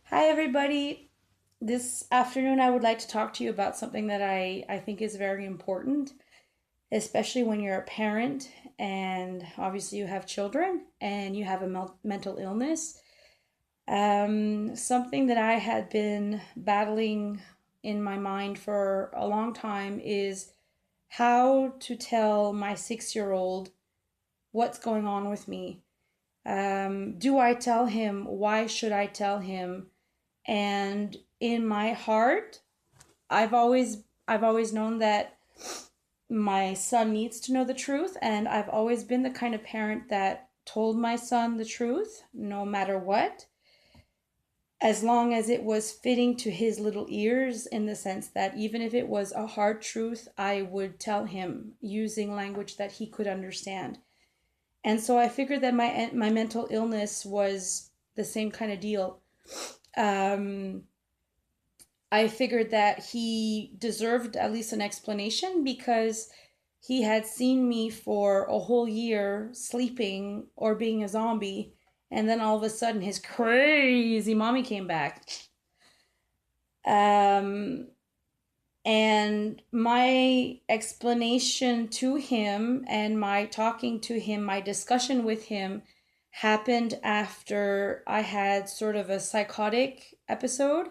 Hi, everybody. This afternoon, I would like to talk to you about something that I think is very important, especially when you're a parent and obviously you have children and you have a mental illness. Something that I had been battling in my mind for a long time is how to tell my 6-year-old what's going on with me. Do I tell him? Why should I tell him? And in my heart, I've always known that my son needs to know the truth, and I've always been the kind of parent that told my son the truth no matter what, as long as it was fitting to his little ears, in the sense that even if it was a hard truth, I would tell him using language that he could understand. And so I figured that my mental illness was the same kind of deal. Um, I figured that he deserved at least an explanation because he had seen me for a whole year sleeping or being a zombie, and then all of a sudden his crazy mommy came back. Um, and my explanation to him and my talking to him, my discussion with him happened after I had sort of a psychotic episode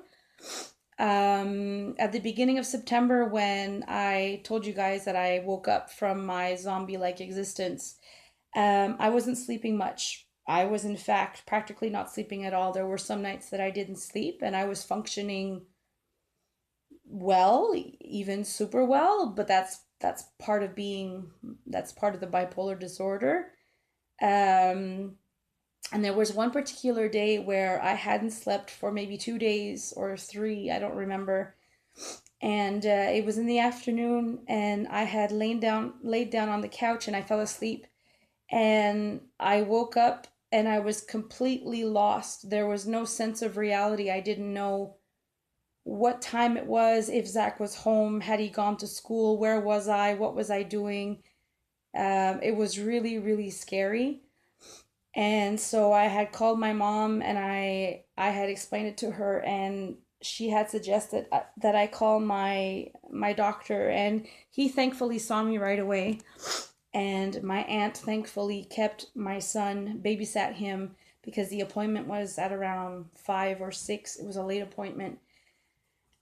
at the beginning of September, when I told you guys that I woke up from my zombie like existence. I wasn't sleeping much. I was, in fact, practically not sleeping at all. There were some nights that I didn't sleep, and I was functioning well, even super well, but that's part of being that's part of the bipolar disorder. Um, and there was one particular day where I hadn't slept for maybe 2 days or three, I don't remember. And it was in the afternoon, and I had laid down on the couch, and I fell asleep. And I woke up, and I was completely lost. There was no sense of reality. I didn't know what time it was, if Zach was home, had he gone to school, where was I, what was I doing. It was really, really scary. And so I had called my mom, and I had explained it to her, and she had suggested that I call my doctor, and he thankfully saw me right away. And my aunt thankfully kept my son, babysat him, because the appointment was at around 5 or 6. It was a late appointment.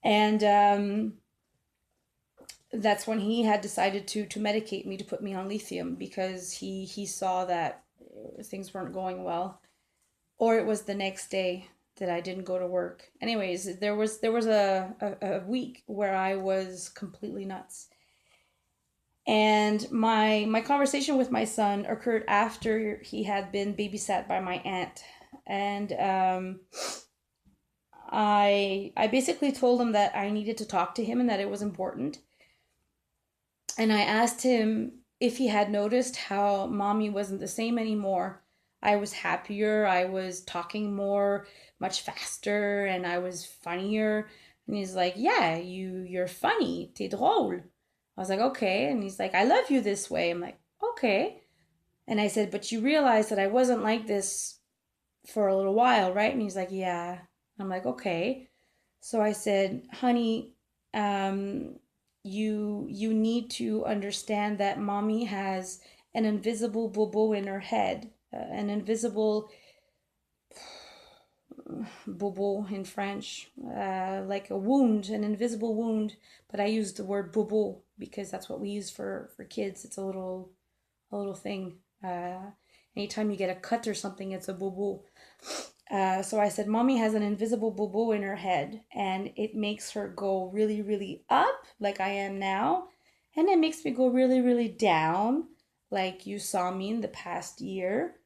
And that's when he had decided to medicate me, to put me on lithium, because he saw that things weren't going well. Or it was the next day that I didn't go to work. Anyways, there was a week where I was completely nuts. And my conversation with my son occurred after he had been babysat by my aunt. And I basically told him that I needed to talk to him and that it was important. And I asked him if he had noticed how mommy wasn't the same anymore. I was happier, I was talking more, much faster, and I was funnier. And he's like, "Yeah, you're funny. T'es drôle." I was like, "Okay." And he's like, "I love you this way." I'm like, "Okay." And I said, "But you realize that I wasn't like this for a little while, right?" And he's like, "Yeah." I'm like, "Okay." So I said, "Honey, um, you need to understand that mommy has an invisible bobo in her head, an invisible bobo in French, like a wound, an invisible wound. But I use the word bobo because that's what we use for kids. It's a little thing. Anytime you get a cut or something, it's a bobo. So I said, Mommy has an invisible bobo in her head, and it makes her go really, really up, like I am now, and it makes me go really, really down, like you saw me in the past year.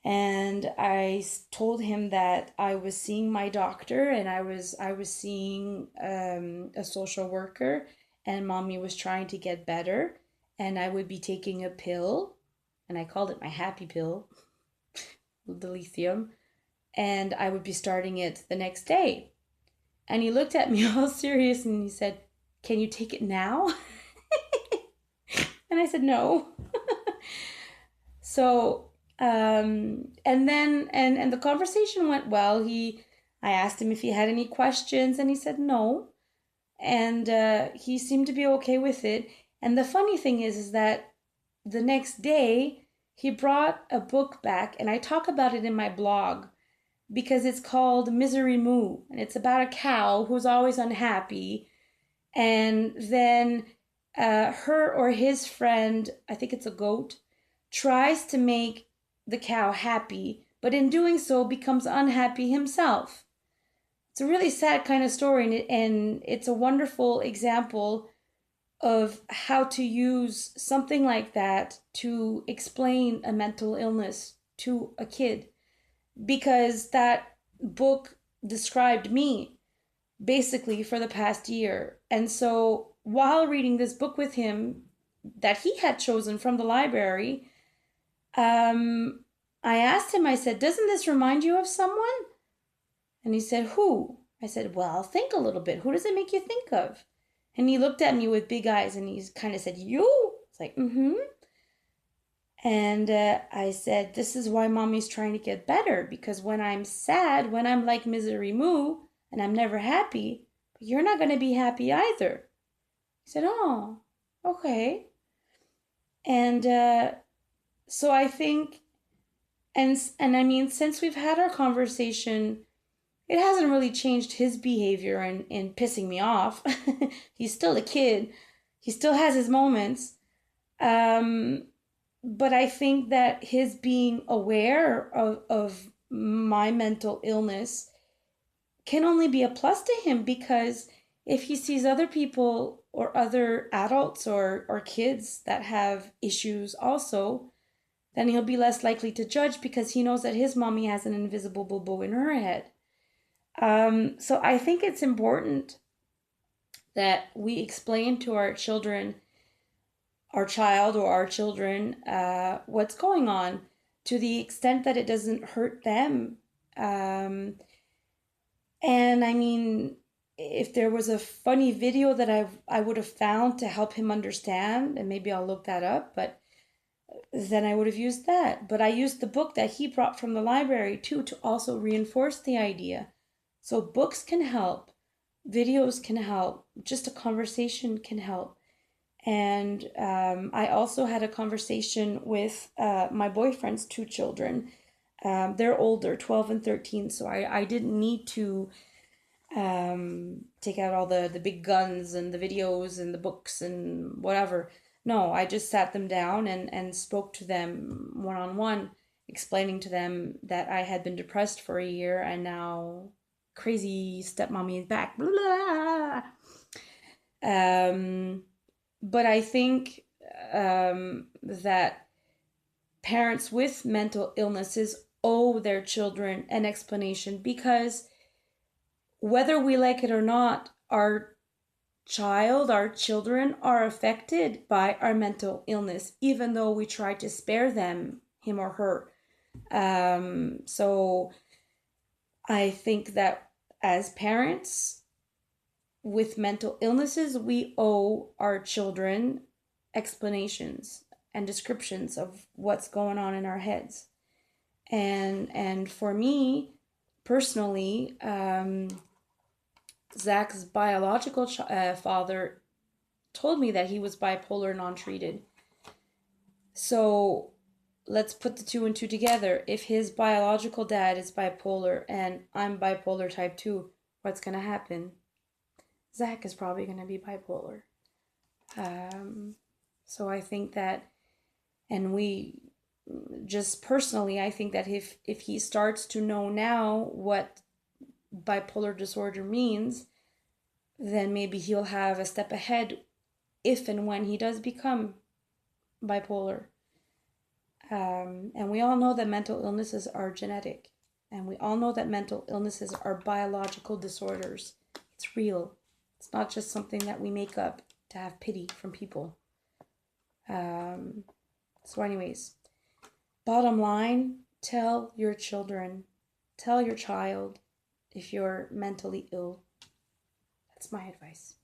And I told him that I was seeing my doctor, and I was seeing a social worker, and mommy was trying to get better, and I would be taking a pill, and I called it my happy pill, the lithium, and I would be starting it the next day. And he looked at me all serious, and he said, "Can you take it now?" And I said, "No." So, and then, and the conversation went well. I asked him if he had any questions, and he said no. And he seemed to be okay with it. And the funny thing is that the next day he brought a book back, and I talk about it in my blog because it's called Misery Moo, and it's about a cow who's always unhappy. And then her or his friend, I think it's a goat, tries to make the cow happy, but in doing so becomes unhappy himself. It's a really sad kind of story, and it's a wonderful example of how to use something like that to explain a mental illness to a kid, because that book described me basically for the past year. And so while reading this book with him that he had chosen from the library, I asked him, I said, "Doesn't this remind you of someone?" And he said, "Who?" I said, "Well, think a little bit. Who does it make you think of?" And he looked at me with big eyes and he kind of said, "You?" It's like, mm-hmm. And I said, "This is why mommy's trying to get better, because when I'm sad, when I'm like Misery Moo, and I'm never happy, but you're not going to be happy either." He said, "Oh, okay." And so I think, and I mean, since we've had our conversation, it hasn't really changed his behavior and pissing me off. He's still a kid. He still has his moments. Um, but I think that his being aware of my mental illness can only be a plus to him, because if he sees other people or other adults or kids that have issues also, then he'll be less likely to judge because he knows that his mommy has an invisible boo-boo in her head. So I think it's important that we explain to our children, our child or our children, what's going on, to the extent that it doesn't hurt them. And I mean, if there was a funny video that I would have found to help him understand, and maybe I'll look that up, but then I would have used that. But I used the book that he brought from the library too to also reinforce the idea. So books can help, videos can help, just a conversation can help. And I also had a conversation with my boyfriend's two children. They're older, 12 and 13, so I didn't need to take out all the big guns and the videos and the books and whatever. No, I just sat them down and spoke to them one on one, explaining to them that I had been depressed for a year and now crazy stepmommy is back. Blah. But I think that parents with mental illnesses owe their children an explanation, because whether we like it or not, our children are affected by our mental illness, even though we try to spare them, him or her. So I think that as parents with mental illnesses, we owe our children explanations and descriptions of what's going on in our heads. And for me personally, Zach's biological father told me that he was bipolar non-treated. So let's put the two and two together. If his biological dad is bipolar and I'm bipolar type 2, what's going to happen? Zach is probably going to be bipolar. So I think that, and we just personally, I think that if he starts to know now what bipolar disorder means, then maybe he'll have a step ahead if and when he does become bipolar. And we all know that mental illnesses are genetic, and we all know that mental illnesses are biological disorders. It's real. It's not just something that we make up to have pity from people. So anyways, bottom line, tell your children, tell your child if you're mentally ill. That's my advice.